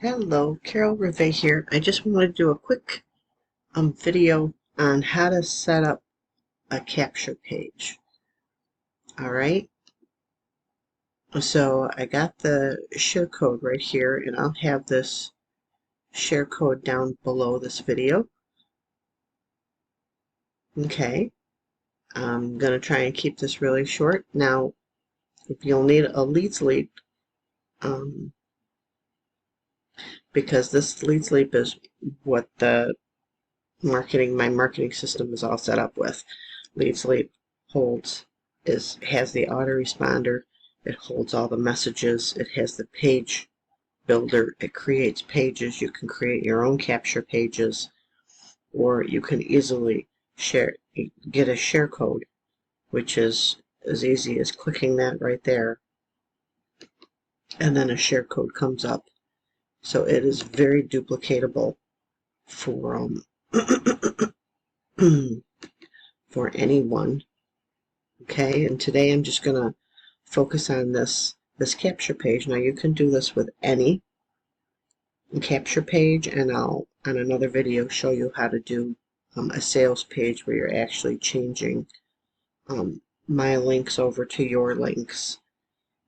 Hello, Carol Rivet here. I just wanted to do a quick video on how to set up a capture page. Alright, so I got the share code right here, and I'll have this share code down below this video. Okay, I'm going to try and keep this really short. Now, if you'll need a lead sleep, because this lead sleep is what the my marketing system is all set up with. Lead sleep has the autoresponder, it holds all the messages, it has the page builder, it creates pages. You can create your own capture pages, or you can easily get a share code, which is as easy as clicking that right there, and then a share code comes up. So it is very duplicatable for for anyone. Okay, and today I'm just going to focus on this capture page. Now you can do this with any capture page, and I'll on another video show you how to do a sales page where you're actually changing my links over to your links.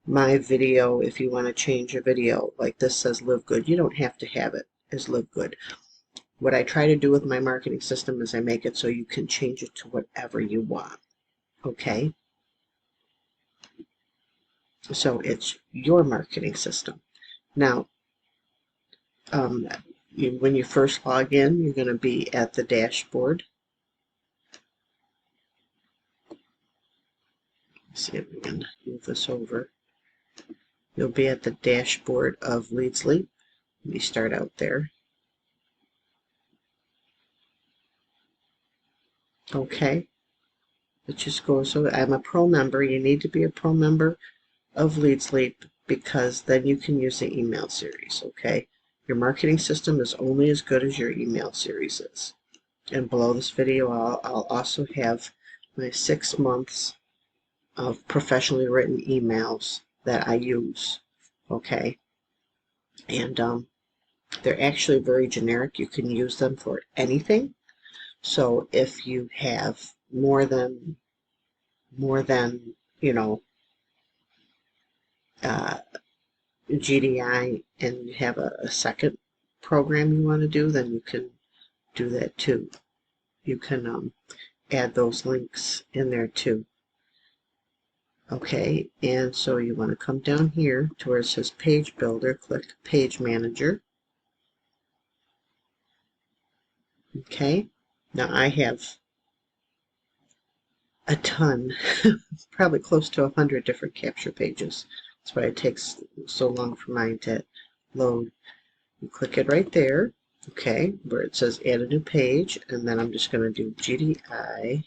My video, if you want to change a video, like this says Live Good, you don't have to have it as Live Good. What I try to do with my marketing system is I make it so you can change it to whatever you want. Okay? So it's your marketing system. Now, when you first log in, you're going to be at the dashboard. Let's see if we can move this over. You'll be at the dashboard of Lead Sleep. Let me start out there. Okay. It just goes, so I'm a pro member. You need to be a pro member of Lead Sleep because then you can use the email series, okay? Your marketing system is only as good as your email series is. And below this video, I'll also have my 6 months of professionally written emails that I use, okay? And they're actually very generic. You can use them for anything. So if you have more than you know, GDI, and you have a second program you want to do, then you can do that too. You can add those links in there too. Okay, and so you want to come down here to where it says Page Builder, click Page Manager. Okay, now I have a ton, probably close to 100 different capture pages. That's why it takes so long for mine to load. You click it right there, okay, where it says add a new page, and then I'm just going to do GDI,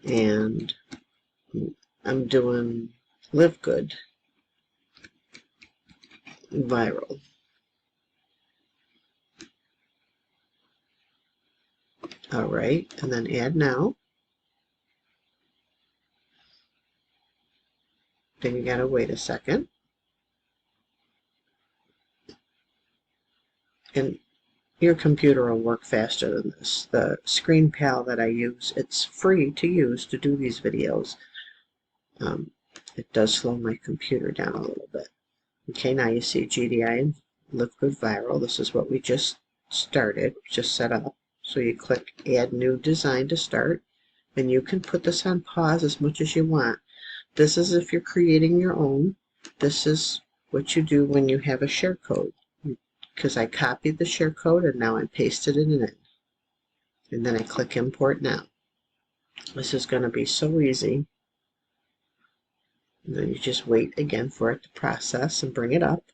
and I'm doing Live Good Viral. Alright, and then add now. Then you gotta wait a second. And your computer will work faster than this. The Screen Pal that I use, it's free to use to do these videos. It does slow my computer down a little bit. Okay, now you see GDI and Live Good Viral. This is what we just started, just set up. So you click Add New Design to start, and you can put this on pause as much as you want. This is if you're creating your own. This is what you do when you have a share code, because I copied the share code and now I pasted it in. And then I click Import Now. This is going to be so easy. And then you just wait again for it to process and bring it up.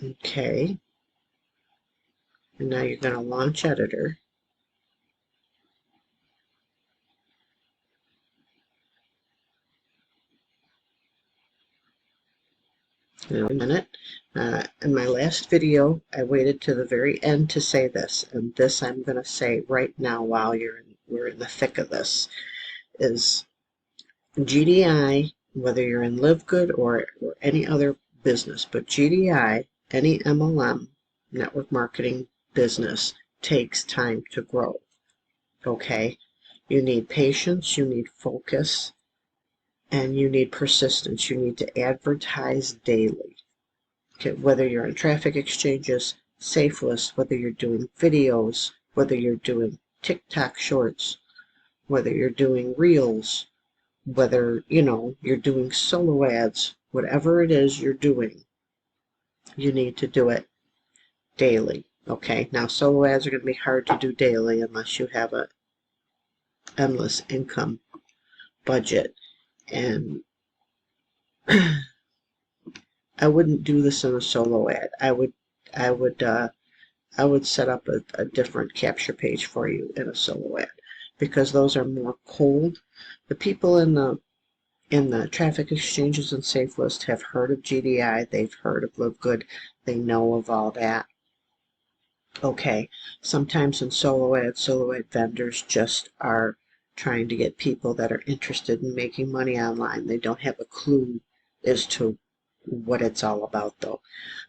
Okay. And now you're going to launch Editor. In a minute. In my last video, I waited to the very end to say this, and this I'm going to say right now while we're in the thick of this, is GDI, whether you're in Live Good or any other business, but GDI, any MLM, network marketing business, takes time to grow. Okay? You need patience, you need focus, and you need persistence. You need to advertise daily. Okay, whether you're in traffic exchanges, safe lists, whether you're doing videos, whether you're doing TikTok shorts, whether you're doing reels, whether, you're doing solo ads, whatever it is you're doing, you need to do it daily. Okay, now solo ads are going to be hard to do daily unless you have a endless income budget. And I wouldn't do this in a solo ad. I would set up a different capture page for you in a solo ad, because those are more cold. The people in the traffic exchanges and safe list have heard of GDI, they've heard of Live Good, they know of all that. Okay, sometimes in solo ad vendors just are trying to get people that are interested in making money online. They don't have a clue as to what it's all about, though.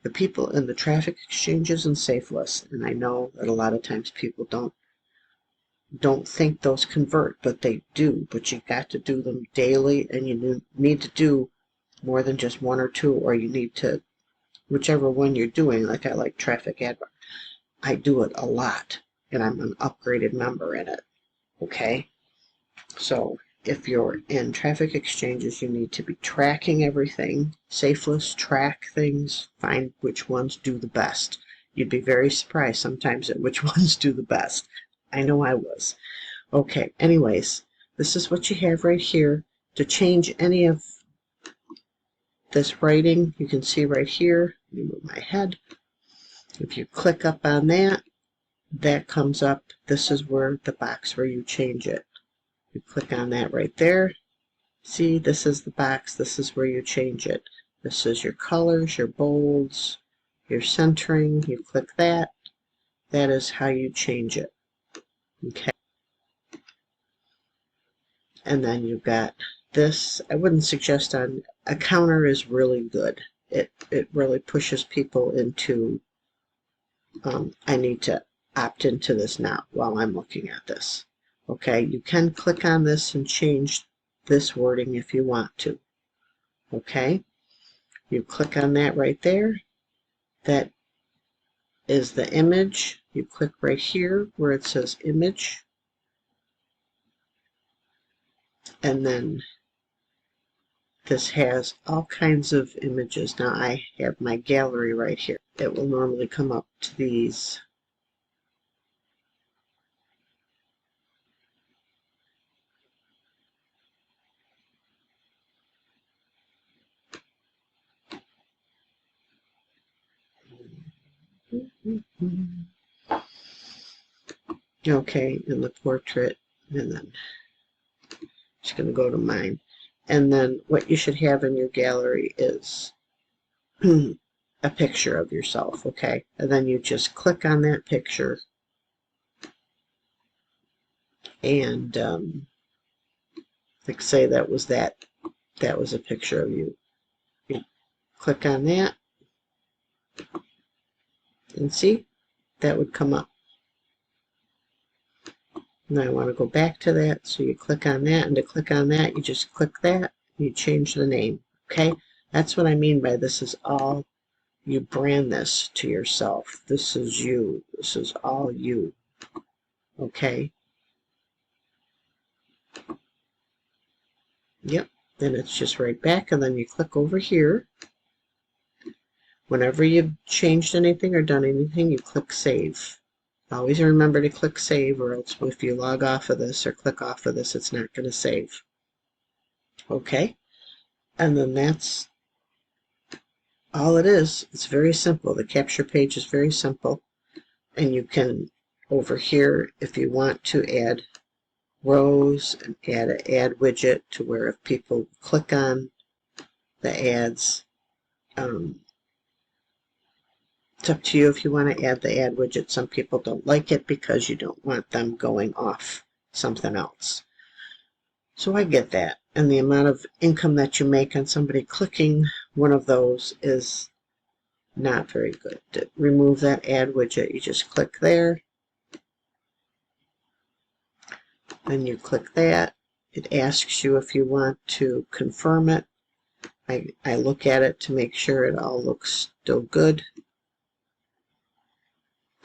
The people in the traffic exchanges and safe lists, and I know that a lot of times people don't think those convert, but they do. But you got to do them daily, and you need to do more than just one or two, or you need to, whichever one you're doing. Like I like traffic ad, I do it a lot, and I'm an upgraded member in it. Okay, so if you're in traffic exchanges, you need to be tracking everything. Safe lists track things, find which ones do the best. You'd be very surprised sometimes at which ones do the best. I know I was. Okay, anyways, this is what you have right here. To change any of this writing, you can see right here, let me move my head. If you click up on that, that comes up. This is where the box where you change it. You click on that right there. See, this is the box. This is where you change it. This is your colors, your bolds, your centering. You click that. That is how you change it. Okay. And then you've got this. I wouldn't suggest on a counter is really good. It really pushes people into I need to opt into this now while I'm looking at this. Okay, you can click on this and change this wording if you want to. Okay, you click on that right there. That is the image. You click right here where it says image, and then this has all kinds of images. Now I have my gallery right here. It will normally come up to these. Okay, in the portrait, and then just going to go to mine. And then what you should have in your gallery is a picture of yourself, okay? And then you just click on that picture, and like say that was a picture of you. You click on that, and see, that would come up. Now I want to go back to that, so you click on that, and to click on that, you just click that, and you change the name, okay? That's what I mean by this is all, you brand this to yourself. This is you. This is all you, okay? Yep, then it's just right back, and then you click over here. Whenever you've changed anything or done anything, you click save. Always remember to click save, or else if you log off of this or click off of this, it's not going to save. Okay, and then that's all it is. It's very simple. The capture page is very simple, and you can, over here, if you want to add rows and add an ad widget to where if people click on the ads, it's up to you if you want to add the ad widget. Some people don't like it because you don't want them going off something else. So I get that. And the amount of income that you make on somebody clicking one of those is not very good. To remove that ad widget, you just click there. Then you click that. It asks you if you want to confirm it. I look at it to make sure it all looks still good.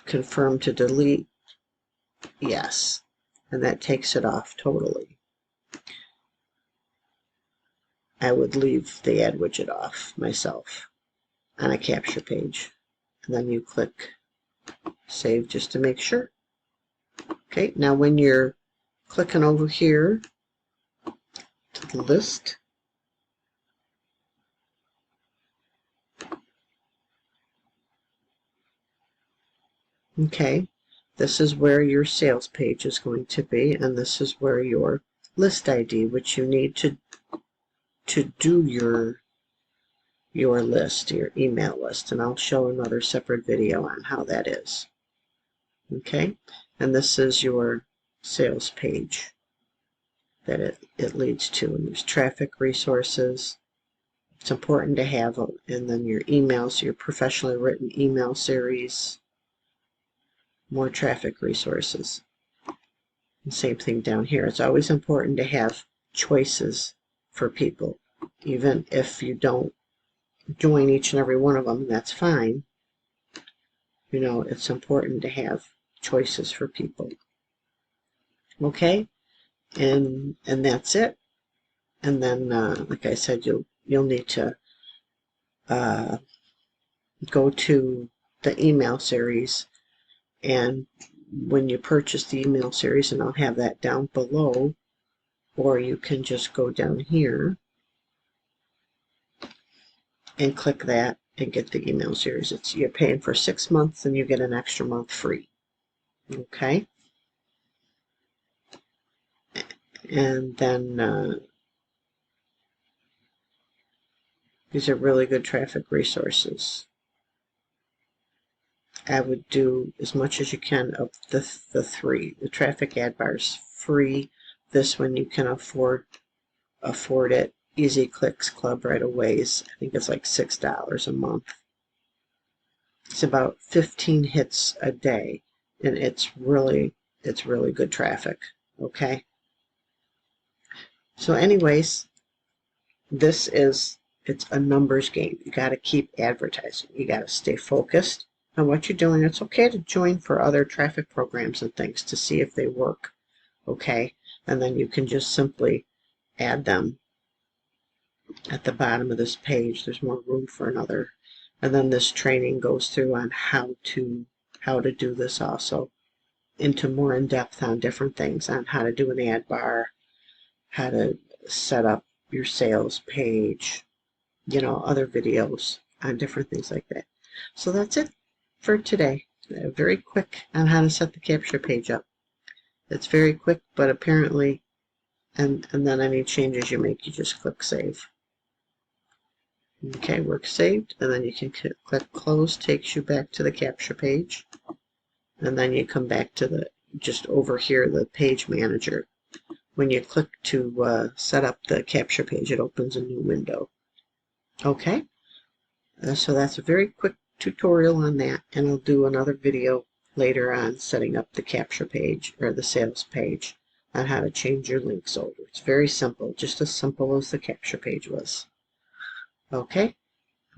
Confirm to delete. Yes. And that takes it off totally. I would leave the ad widget off myself on a capture page. And then you click save just to make sure. Okay, now when you're clicking over here to the list, okay, this is where your sales page is going to be, and this is where your list ID, which you need to do your list, your email list, and I'll show another separate video on how that is. Okay, and this is your sales page that it leads to, and there's traffic resources. It's important to have, and then your emails, your professionally written email series, more traffic resources. And same thing down here. It's always important to have choices for people. Even if you don't join each and every one of them, that's fine. You know, it's important to have choices for people. Okay? And that's it. And then, like I said, you'll need to go to the email series, and when you purchase the email series, and I'll have that down below, or you can just go down here and click that and get the email series. You're paying for 6 months and you get an extra month free. Okay? And then these are really good traffic resources. I would do as much as you can of the three. The traffic ad bar is free. This one you can afford it. Easy Clicks Club right away is, I think it's like $6 a month. It's about 15 hits a day, and it's really good traffic. Okay. So anyways, it's a numbers game. You got to keep advertising. You got to stay focused on what you're doing. It's okay to join for other traffic programs and things to see if they work. Okay. And then you can just simply add them at the bottom of this page. There's more room for another. And then this training goes through on how to do this also, into more in depth on different things, on how to do an ad bar, how to set up your sales page, you know, other videos on different things like that. So that's it for today. Very quick on how to set the capture page up. It's very quick, but apparently, and then any changes you make, you just click save. Okay, work saved, and then you can click close, takes you back to the capture page, and then you come back to just over here, the page manager. When you click to set up the capture page, it opens a new window. Okay, so that's a very quick tutorial on that, and I'll do another video later on setting up the capture page, or the sales page, on how to change your links over. It's very simple, just as simple as the capture page was. Okay?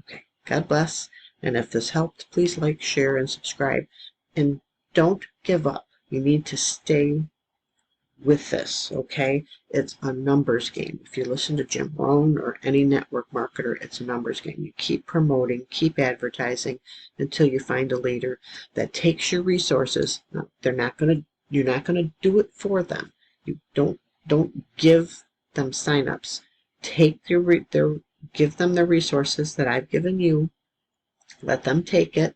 Okay. God bless. And if this helped, please like, share, and subscribe. And don't give up. You need to stay with this, okay? It's a numbers game. If you listen to Jim Rohn or any network marketer, it's a numbers game. You keep promoting, keep advertising until you find a leader that takes your resources. Now, you're not going to do it for them. You don't give them signups. Take give them the resources that I've given you. Let them take it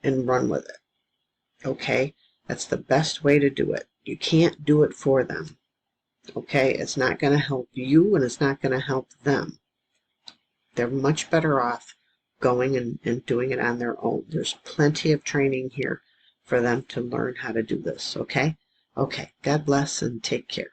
and run with it. Okay? That's the best way to do it. You can't do it for them. Okay? It's not going to help you, and it's not going to help them. They're much better off going and doing it on their own. There's plenty of training here for them to learn how to do this. Okay? Okay. God bless and take care.